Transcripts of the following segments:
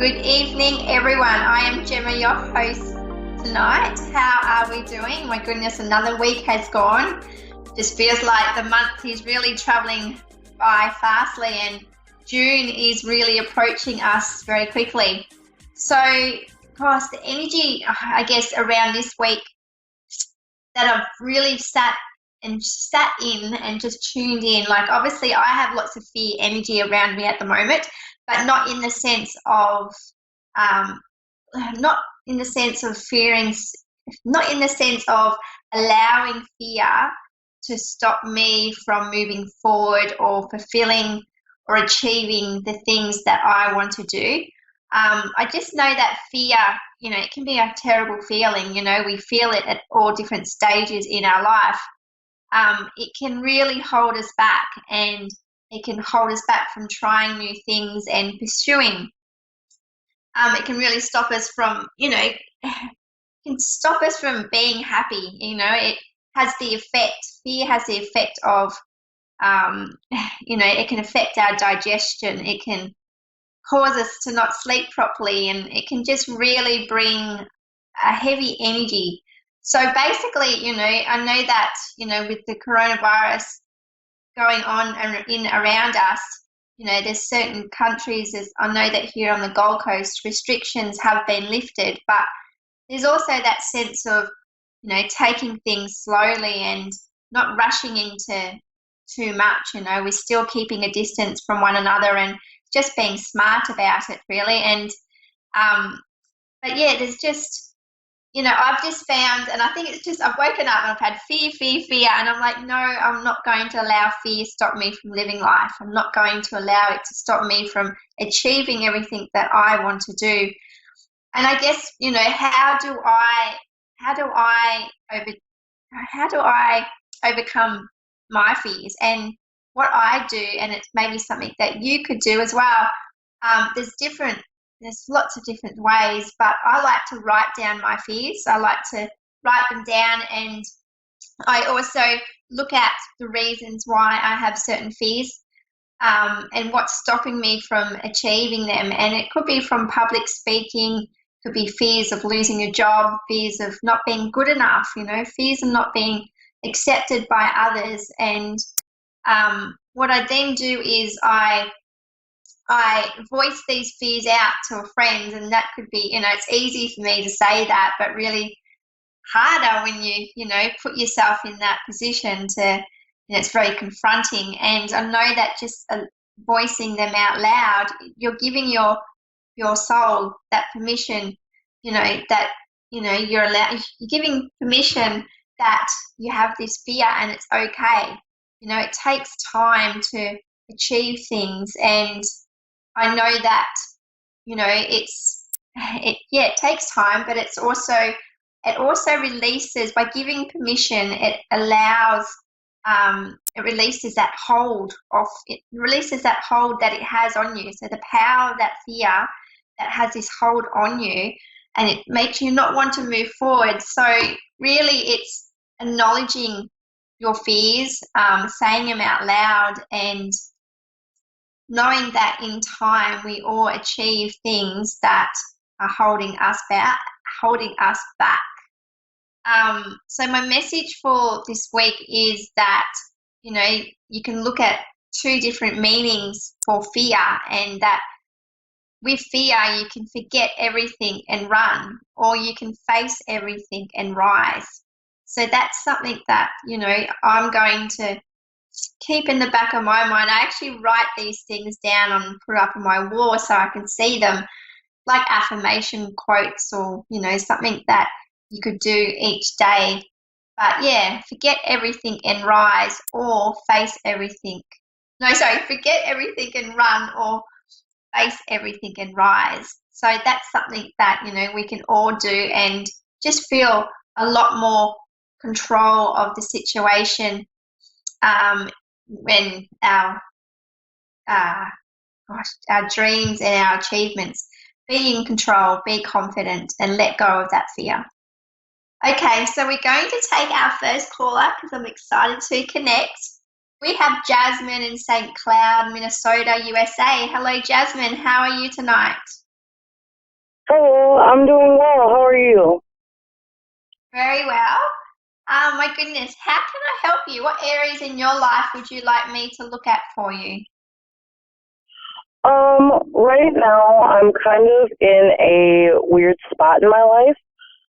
Good evening, everyone. I am Gemma, your host tonight. How are we doing? My goodness, another week has gone. Just feels like the month is really traveling by fastly, and June is really approaching us very quickly. So, gosh, the energy, I guess, around this week that I've really sat in and just tuned in. Like, obviously, I have lots of fear energy around me at the moment, but not in the sense of um, not in the sense of fearing, not in the sense of allowing fear to stop me from moving forward or fulfilling or achieving the things that I want to do. I just know that fear, it can be a terrible feeling. We feel it at all different stages in our life. It can really hold us back, and it can hold us back from trying new things and pursuing. It can really stop us from, can stop us from being happy. It has the effect, fear has the effect of, it can affect our digestion. It can cause us to not sleep properly, and it can just really bring a heavy energy. So basically, I know that, with the coronavirus going on and in around us, there's certain countries, I know that here on the Gold Coast, restrictions have been lifted, but there's also that sense of, taking things slowly and not rushing into too much. We're still keeping a distance from one another and just being smart about it, really. And, but yeah, there's just, I've just found, and I think it's just, I've woken up and I've had fear, and I'm like, no, I'm not going to allow fear stop me from living life. I'm not going to allow it to stop me from achieving everything that I want to do. And I guess, how do I overcome my fears? And what I do, and it's maybe something that you could do as well. There's lots of different ways, but I like to write down my fears. I like to write them down, and I also look at the reasons why I have certain fears, and what's stopping me from achieving them. And it could be from public speaking, could be fears of losing a job, fears of not being good enough, fears of not being accepted by others. And what I then do is I voice these fears out to a friend, and that could be, it's easy for me to say that, but really harder when you put yourself in that position to, it's very confronting. And I know that just voicing them out loud, you're giving your soul that permission, that, you're giving permission that you have this fear and it's okay. It takes time to achieve things, and I know that, it takes time, but it also releases, by giving permission, it allows, it releases that hold that it has on you. So the power of that fear that has this hold on you, and it makes you not want to move forward. So really it's acknowledging your fears, saying them out loud, and knowing that in time we all achieve things that are holding us back. So my message for this week is that, you can look at two different meanings for fear, and that with fear you can forget everything and run, or you can face everything and rise. So that's something that, I'm going to keep in the back of my mind. I actually write these things down and put up on my wall so I can see them, like affirmation quotes, or, something that you could do each day. But yeah, forget everything and rise, or face everything. No, sorry, forget everything and run, or face everything and rise. So that's something that, we can all do, and just feel a lot more control of the situation, when our dreams and our achievements. Be in control, be confident, and let go of that fear. Okay, so we're going to take our first caller because I'm excited to connect. We have Jasmine in St. Cloud, Minnesota, USA. Hello, Jasmine. How are you tonight? Hello, I'm doing well. How are you? Very well. My goodness, how can I help you? What areas in your life would you like me to look at for you? Right now I'm kind of in a weird spot in my life.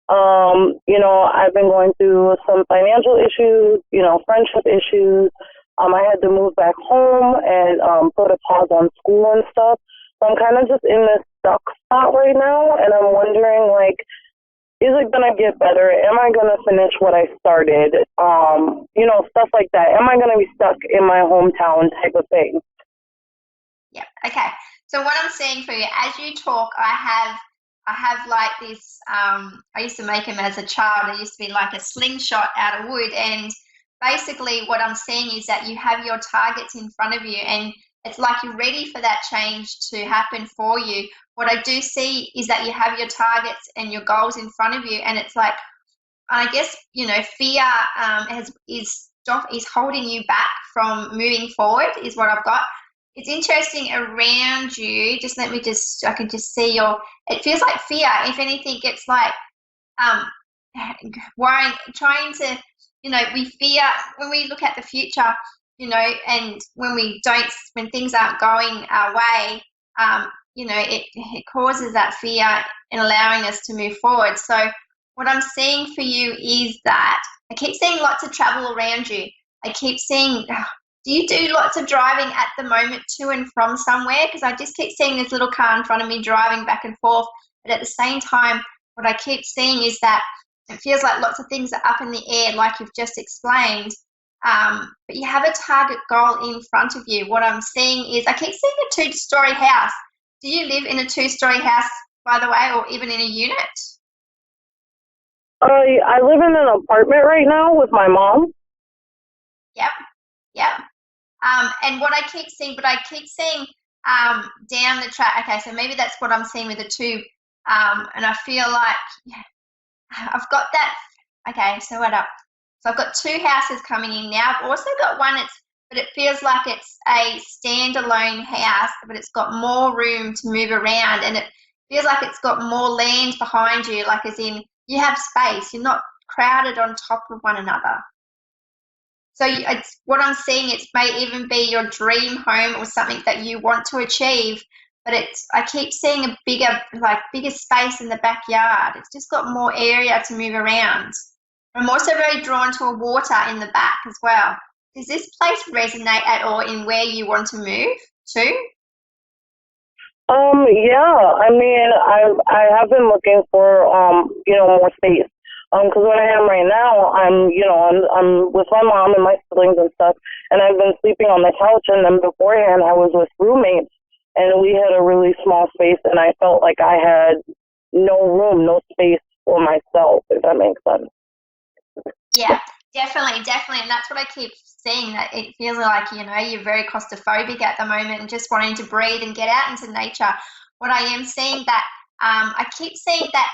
I've been going through some financial issues, friendship issues. I had to move back home and put a pause on school and stuff. So I'm kind of just in this stuck spot right now, and I'm wondering, like, is it gonna get better? Am I gonna finish what I started? Stuff like that. Am I gonna be stuck in my hometown type of thing? Yeah, okay. So what I'm seeing for you, as you talk, I have like this, I used to make them as a child. It used to be like a slingshot out of wood. And basically what I'm seeing is that you have your targets in front of you and it's like you're ready for that change to happen for you. What I do see is that you have your targets and your goals in front of you, and it's like, I guess, fear is holding you back from moving forward, is what I've got. It's interesting around you. Just let me just, I can just see it feels like fear. If anything, it's like um, worrying, trying to, we fear when we look at the future, and when things aren't going our way, it causes that fear in allowing us to move forward. So what I'm seeing for you is that I keep seeing lots of travel around you. I keep seeing, do you do lots of driving at the moment to and from somewhere? Because I just keep seeing this little car in front of me driving back and forth. But at the same time, what I keep seeing is that it feels like lots of things are up in the air, like you've just explained. But you have a target goal in front of you. What I'm seeing is I keep seeing a two-story house. Do you live in a two-story house, by the way, or even in a unit? I live in an apartment right now with my mom. Yep, yep. And what I keep seeing, but I keep seeing down the track. Okay, so maybe that's what I'm seeing with the two. And I feel like, yeah, I've got that. Okay, so what up? So I've got two houses coming in now. I've also got one. But it feels like it's a standalone house, but it's got more room to move around, and it feels like it's got more land behind you. Like as in, you have space. You're not crowded on top of one another. So it's what I'm seeing. It may even be your dream home or something that you want to achieve. But I keep seeing a bigger space in the backyard. It's just got more area to move around. I'm also very drawn to a water in the back as well. Does this place resonate at all in where you want to move to? Yeah, I mean, I have been looking for more space. Because what I am right now, I'm with my mom and my siblings and stuff, and I've been sleeping on the couch. And then beforehand, I was with roommates, and we had a really small space, and I felt like I had no room, no space for myself, if that makes sense. Yeah, definitely, definitely. And that's what I keep seeing, that it feels like, you're very claustrophobic at the moment and just wanting to breathe and get out into nature. What I am seeing that I keep seeing that,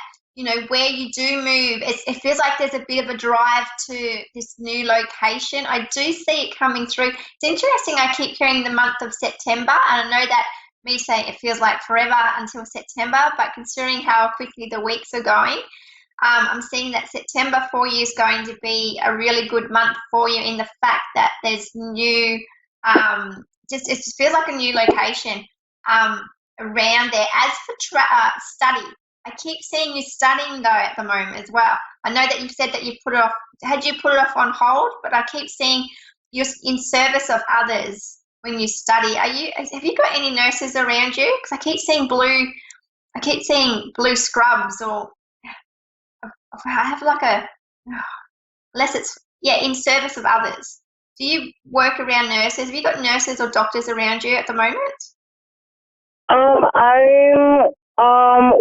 where you do move, it feels like there's a bit of a drive to this new location. I do see it coming through. It's interesting. I keep hearing the month of September, and I know that me saying it feels like forever until September, but considering how quickly the weeks are going, I'm seeing that September for you is going to be a really good month for you in the fact that there's new, it just feels like a new location um, around there. As for study, I keep seeing you studying though at the moment as well. I know that you've said that you've put it off. Had you put it off on hold? But I keep seeing you're in service of others when you study. Have you got any nurses around you? Because I keep seeing blue. I keep seeing blue scrubs, or I have like unless it's, yeah, in service of others. Do you work around nurses? Have you got nurses or doctors around you at the moment?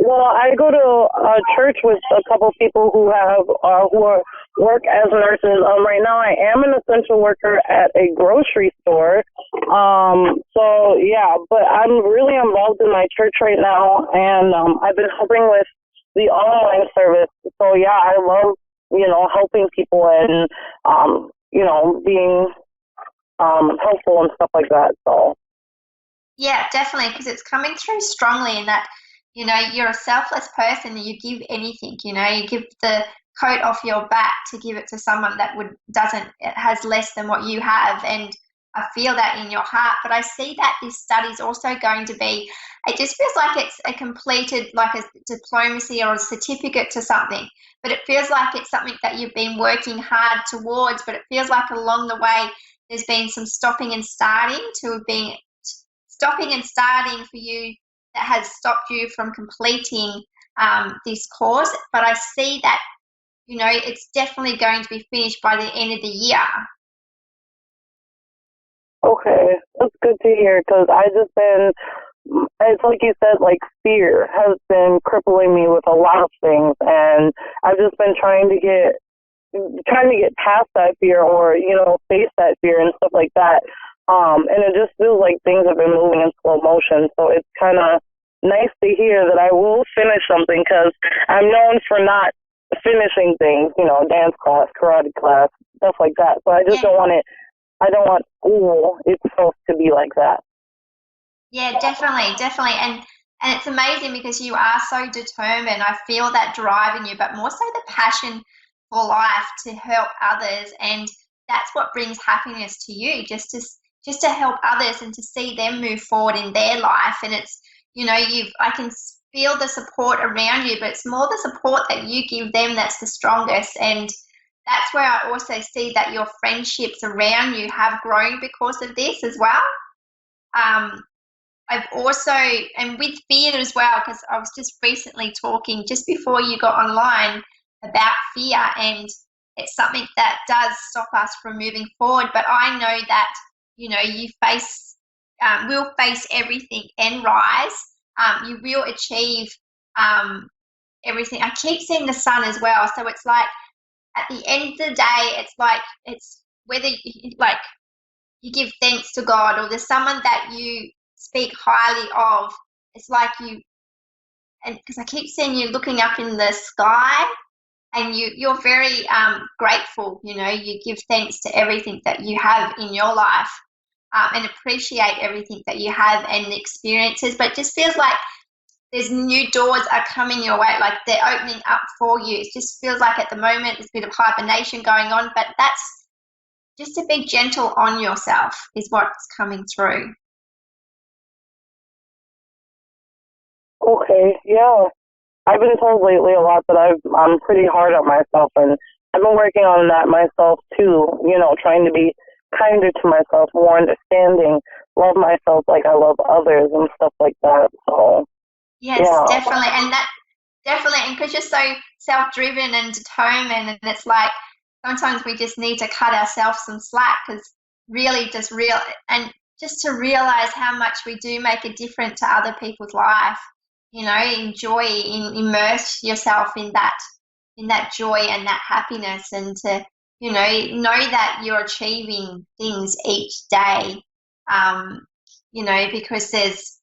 Well, I go to a church with a couple people who work as nurses. Right now I am an essential worker at a grocery store. So yeah, but I'm really involved in my church right now, and I've been helping with the online service. So yeah, I love, helping people and, being, helpful and stuff like that. So. Yeah, definitely, because it's coming through strongly in that, you know, you're a selfless person and you give anything, you know, you give the coat off your back to give it to someone that doesn't, it has less than what you have. And I feel that in your heart. But I see that this study is also going to be, it just feels like it's a completed, like a diplomacy or a certificate to something. But it feels like it's something that you've been working hard towards, but it feels like along the way there's been some stopping and starting for you that has stopped you from completing this course. But I see that, you know, it's definitely going to be finished by the end of the year. Okay, that's good to hear because I just been, it's like you said, like fear has been crippling me with a lot of things, and I've just been trying to get past that fear or, you know, face that fear and stuff like that. And it just feels like things have been moving in slow motion. So it's kind of nice to hear that I will finish something because I'm known for not finishing things, you know, dance class, karate class, stuff like that. So I just don't want it. I don't want school itself to be like that. Yeah, definitely. And it's amazing because you are so determined. I feel that drive in you, but more so the passion for life to help others. And that's what brings happiness to you, just to help others and to see them move forward in their life. And it's, you know, I can feel the support around you, but it's more the support that you give them that's the strongest. And that's where I also see that your friendships around you have grown because of this as well. Um, I've also, and with fear as well, because I was just recently talking just before you got online about fear, and it's something that does stop us from moving forward. But I know that, you know, you will face everything and rise. You will achieve everything. I keep seeing the sun as well. So it's like at the end of the day, it's whether like you give thanks to God or there's someone that you speak highly of. It's like and because I keep seeing you looking up in the sky and you're very grateful, you know, you give thanks to everything that you have in your life and appreciate everything that you have and the experiences, but it just feels like there's new doors are coming your way, like they're opening up for you. It just feels like at the moment there's a bit of hibernation going on, but that's just to be gentle on yourself is what's coming through. Okay, yeah. I've been told lately a lot that I'm pretty hard on myself, and I've been working on that myself too. You know, trying to be kinder to myself, more understanding, love myself like I love others, and stuff like that. So, Yes, yeah. definitely. And that definitely, and because you're so self-driven and determined, and it's like sometimes we just need to cut ourselves some slack because really and just to realize how much we do make a difference to other people's life. You know, immerse yourself in that joy and that happiness, and to, you know that you're achieving things each day. You know, because it's,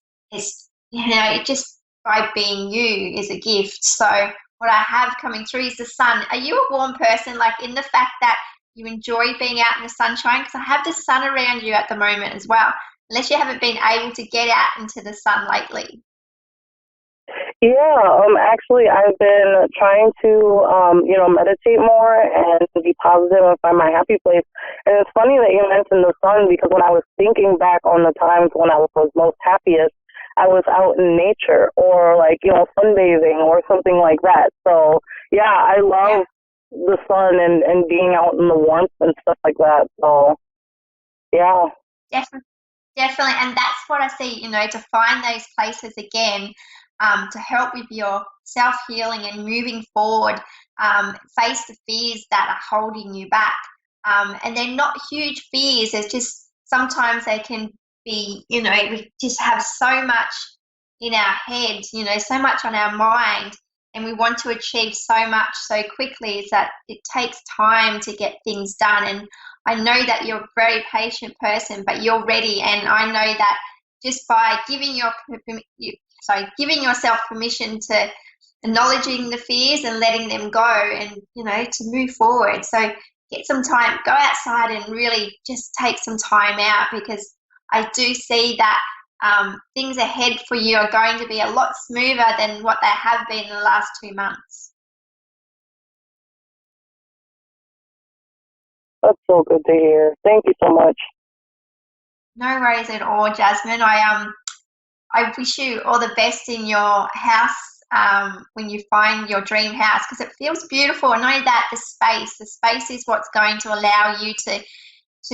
you know, it just by being you is a gift. So what I have coming through is the sun. Are you a warm person, like in the fact that you enjoy being out in the sunshine? Because I have the sun around you at the moment as well, unless you haven't been able to get out into the sun lately. Yeah, actually, I've been trying to, you know, meditate more and be positive and find my happy place. And it's funny that you mentioned the sun because when I was thinking back on the times when I was most happiest, I was out in nature or like, you know, sunbathing or something like that. So, yeah, I love the sun and being out in the warmth and stuff like that. So, yeah. Definitely. Definitely, and that's what I see, you know, to find those places again, to help with your self-healing and moving forward, face the fears that are holding you back. And they're not huge fears, it's just sometimes they can be, you know, we just have so much in our head, you know, so much on our mind, and we want to achieve so much so quickly is that it takes time to get things done. And I know that you're a very patient person, but you're ready. And I know that just by giving yourself permission to acknowledging the fears and letting them go, and you know, to move forward. So get some time, go outside, and really just take some time out because I do see that things ahead for you are going to be a lot smoother than what they have been in the last 2 months. That's so good to hear. Thank you so much. No worries at all, Jasmine. I wish you all the best in your house when you find your dream house, because it feels beautiful. And only that, the space is what's going to allow you to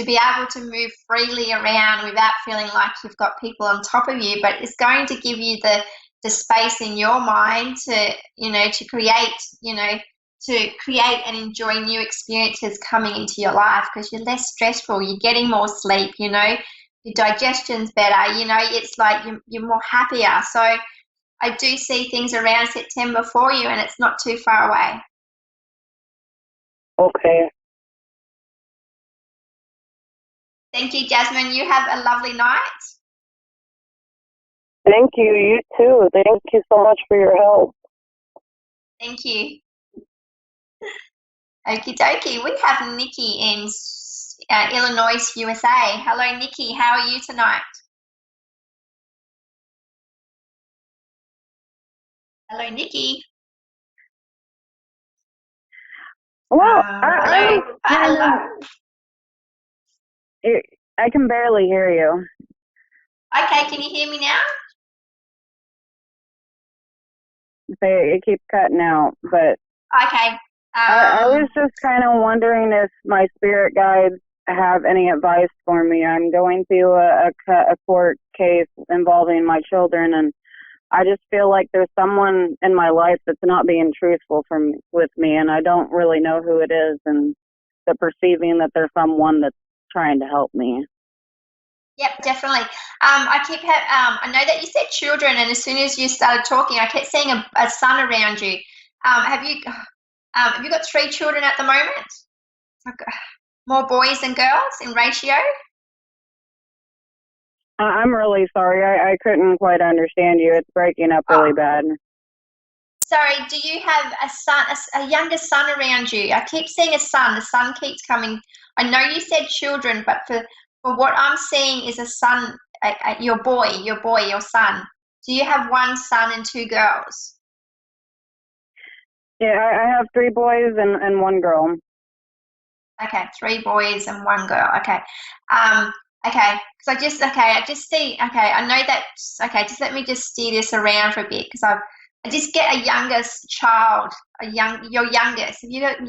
be able to move freely around without feeling like you've got people on top of you. But it's going to give you the space in your mind to, to create and enjoy new experiences coming into your life, because you're less stressful, you're getting more sleep, your digestion's better, it's like you're more happier. So I do see things around September for you, and it's not too far away. Okay. Thank you, Jasmine. You have a lovely night. Thank you. You too. Thank you so much for your help. Thank you. Okie dokie. We have Nikki in Illinois, USA. Hello, Nikki. How are you tonight? Hello, Nikki. Well, hello. I can barely hear you. Okay, can you hear me now? It keeps cutting out, but okay. I was just kind of wondering if my spirit guides have any advice for me. I'm going through a court case involving my children, and I just feel like there's someone in my life that's not being truthful with me, and I don't really know who it is, and they're perceiving that there's someone that's trying to help me. Yep, definitely. I know that you said children, and as soon as you started talking, I kept seeing a son around you. Have you got 3 children at the moment? More boys than girls in ratio? I'm really sorry. I couldn't quite understand you. It's breaking up really bad. Sorry, do you have a son, a younger son around you? I keep seeing a son. The son keeps coming. I know you said children, but for what I'm seeing is a son, your son. Do you have 1 son and 2 girls? Yeah, I have 3 boys and 1 girl. Okay, 3 boys and 1 girl. Okay. Okay, because I just see, I know that, just let me just steer this around for a bit, because I just get a youngest child, your youngest. Have you got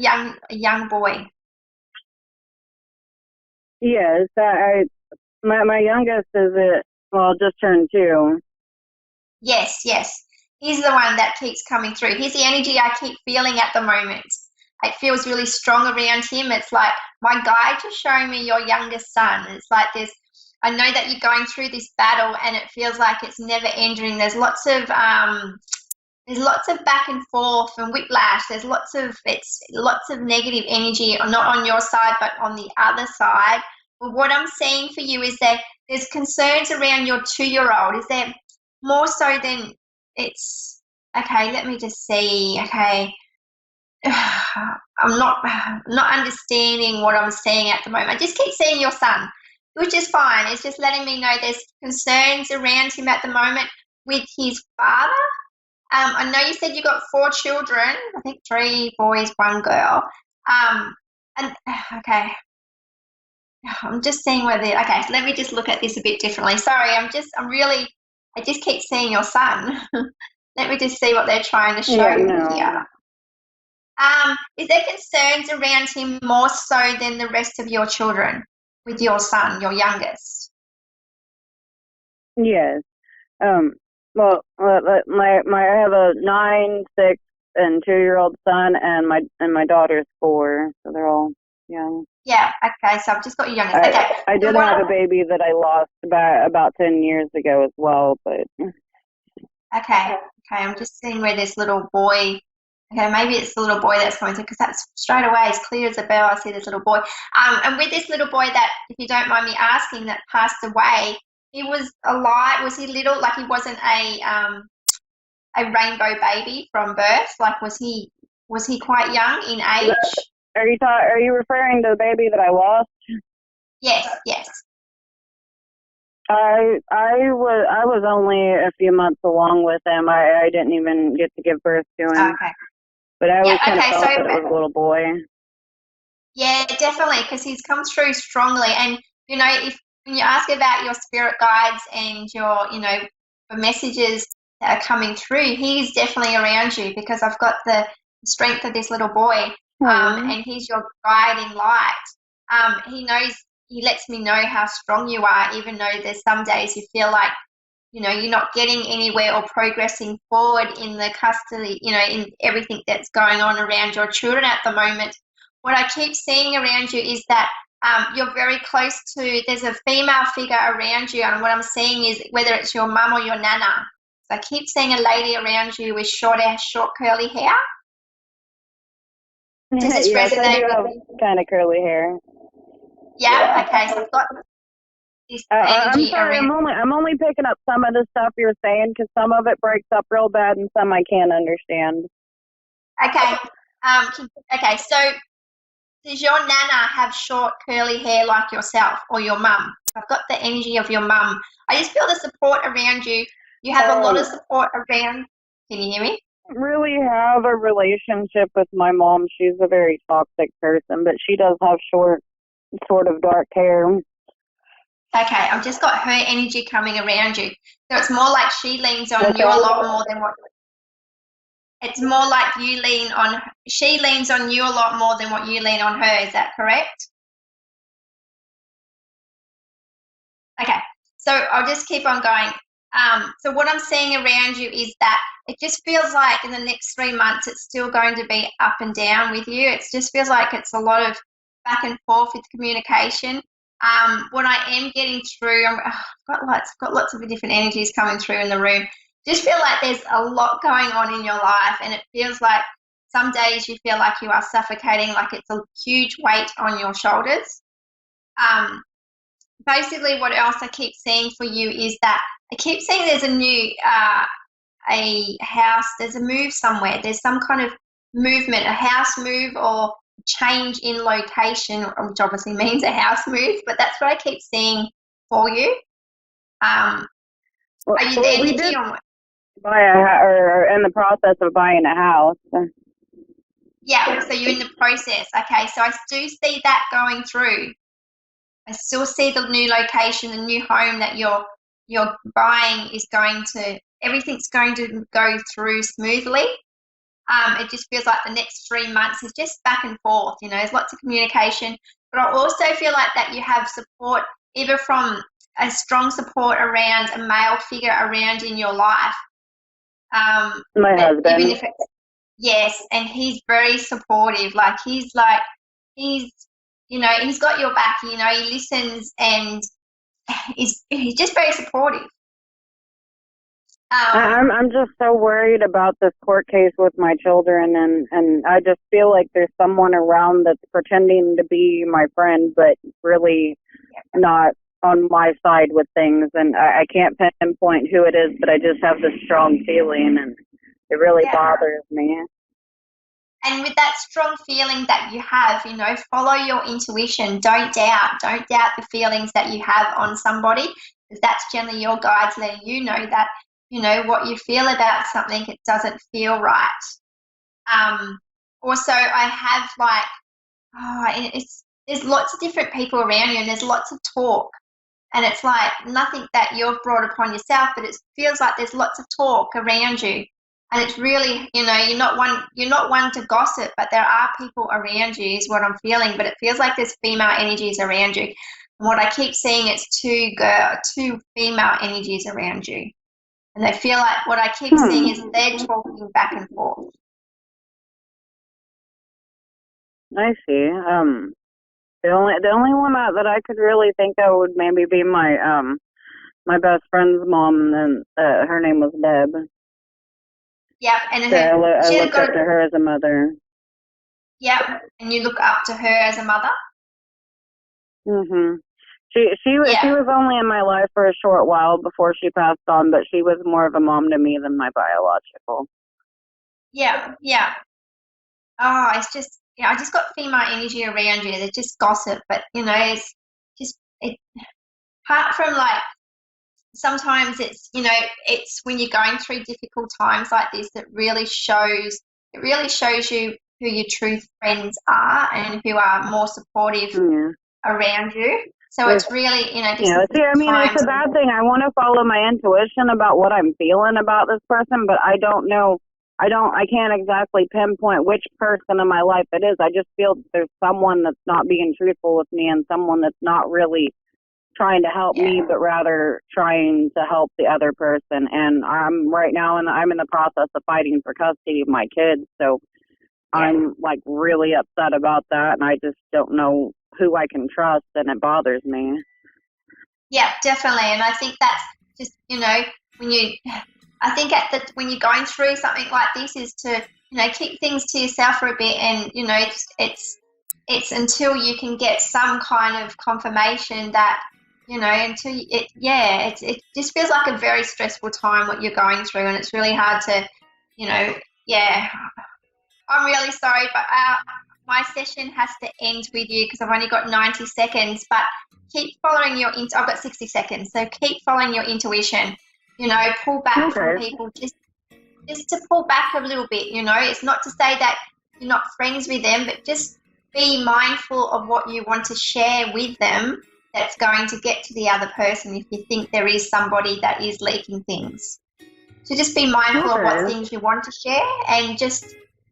a young boy? Yes, my youngest is just turned 2. Yes. He's the one that keeps coming through. Here's the energy I keep feeling at the moment. It feels really strong around him. It's like my guide just showing me your youngest son. It's like I know that you're going through this battle, and it feels like it's never ending. There's lots of back and forth and whiplash. There's lots of negative energy, not on your side, but on the other side. But what I'm seeing for you is that there's concerns around your 2-year-old. Is there more so than it's okay? Let me just see. Okay. I'm not understanding what I'm seeing at the moment. I just keep seeing your son, which is fine. It's just letting me know there's concerns around him at the moment with his father. I know you said you got 4 children. I think 3 boys, 1 girl. And okay, I'm just seeing okay, so let me just look at this a bit differently. Sorry, I just keep seeing your son. Let me just see what they're trying to show me here. Is there concerns around him more so than the rest of your children with your son, your youngest? Yes. Well, I have a 9, 6, and 2-year-old son, and my daughter's 4, so they're all young. Yeah. Okay. So I've just got your youngest. Okay. I did have a baby that I lost about 10 years ago as well, but. Okay. I'm just seeing where this little boy. Okay, maybe it's the little boy that's coming through, because that's straight away as clear as a bell. I see this little boy. And with this little boy that, if you don't mind me asking, that passed away, he was alive. Was he little? Like he wasn't a rainbow baby from birth? Like was he quite young in age? Are you referring to the baby that I lost? Yes. I was only a few months along with him. I didn't even get to give birth to him. Okay. But I Yeah, always kind of okay, felt so that it was a little boy. yeah, definitely, because he's come through strongly. And, if when you ask about your spirit guides and your, the messages that are coming through, he's definitely around you because I've got the strength of this little boy, and he's your guiding light. He lets me know how strong you are, even though there's some days you feel like, you're not getting anywhere or progressing forward in the custody, in everything that's going on around your children at the moment. What I keep seeing around you is that you're very close to, there's a female figure around you, and what I'm seeing is whether it's your mum or your nana. So I keep seeing a lady around you with short curly hair. Does this Yes, resonate? I do have kind of curly hair. Yeah, okay, so I've got this I'm energy sorry, around. I'm only picking up some of the stuff you're saying because some of it breaks up real bad and some I can't understand. Okay, okay, so does your nana have short curly hair like yourself or your mum? I've got the energy of your mum. I just feel the support around you. You have a lot of support around. Can you hear me? I don't really have a relationship with my mom. She's a very toxic person, but she does have short, sort of dark hair. Okay, I've just got her energy coming around you. So it's more like she leans on you a lot more than what. It's more like she leans on you a lot more than what you lean on her. Is that correct? Okay, so I'll just keep on going. So what I'm seeing around you is that it just feels like in the next 3 months it's still going to be up and down with you. It just feels like it's a lot of back and forth with communication. What I am getting through, I've got lots of different energies coming through in the room. Just feel like there's a lot going on in your life, and it feels like some days you feel like you are suffocating, like it's a huge weight on your shoulders. Basically what else I keep seeing for you is that I keep seeing there's a new a house, there's a move somewhere, there's some kind of movement, a house move or change in location, which obviously means a house move, but that's what I keep seeing for you. Are you the entity on what? Or in the process of buying a house. Yeah, so you're in the process. Okay, so I do see that going through. I still see the new location, the new home that you're buying is everything's going to go through smoothly. It just feels like the next 3 months is just back and forth. There's lots of communication, but I also feel like that you have support, either from a strong support around a male figure around in your life. My husband. Even if it's, yes, and he's very supportive. He's got your back. He listens and he's just very supportive. I'm just so worried about this court case with my children, and I just feel like there's someone around that's pretending to be my friend, but really not on my side with things. And I can't pinpoint who it is, but I just have this strong feeling, and it really bothers me. And with that strong feeling that you have, follow your intuition. Don't doubt the feelings that you have on somebody, because that's generally your guides letting you know that, what you feel about something, it doesn't feel right. Also, I have there's lots of different people around you and there's lots of talk. And it's like nothing that you've brought upon yourself, but it feels like there's lots of talk around you. And it's really, you're not one to gossip, but there are people around you is what I'm feeling. But it feels like there's female energies around you. And what I keep seeing is two female energies around you. And they feel like what I keep seeing is they're talking back and forth. I see. The only one that I could really think of would maybe be my my best friend's mom, and her name was Deb. Yep, and I looked up to her as a mother. Yep, and you look up to her as a mother. Mhm. She was only in my life for a short while before she passed on, but she was more of a mom to me than my biological. Yeah. Oh, it's just I just got female energy around you. They're just gossip, but it's just apart from sometimes it's, you know, it's when you're going through difficult times like this that really shows you who your true friends are and who are more supportive around you. So it's really, you know, just see, I mean, it's a bad thing. I want to follow my intuition about what I'm feeling about this person, but I don't know. I can't exactly pinpoint which person in my life it is. I just feel that there's someone that's not being truthful with me and someone that's not really trying to help me, but rather trying to help the other person. And I'm right now, I'm in the process of fighting for custody of my kids. So I'm like really upset about that. And I just don't know who I can trust, and it bothers me. Yeah, definitely. And I think that's just, you know, when you're going through something like this is to, you know, keep things to yourself for a bit, and, you know, it's until you can get some kind of confirmation that, you know, it just feels like a very stressful time what you're going through, and it's really hard to, you know, I'm really sorry, but my session has to end with you because I've only got 90 seconds, but keep following I've got 60 seconds, so keep following your intuition, you know, pull back from people, just to pull back a little bit, you know. It's not to say that you're not friends with them, but just be mindful of what you want to share with them that's going to get to the other person if you think there is somebody that is leaking things. So just be mindful of what things you want to share,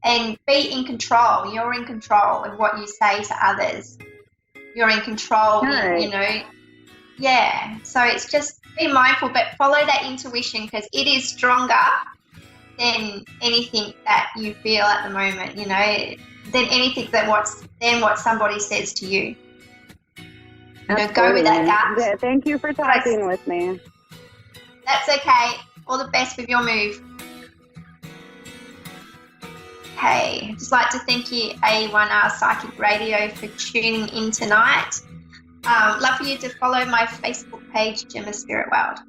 and be in control. You're in control of what you say to others. You're in control, you know. Yeah, so it's just be mindful, but follow that intuition because it is stronger than anything that you feel at the moment, you know, than anything than what somebody says to you. You know, go with that gut. Yeah, thank you for talking with me. That's okay. All the best with your move. Okay, I'd just like to thank you, A1R Psychic Radio, for tuning in tonight. Love for you to follow my Facebook page, Gemma Spirit World.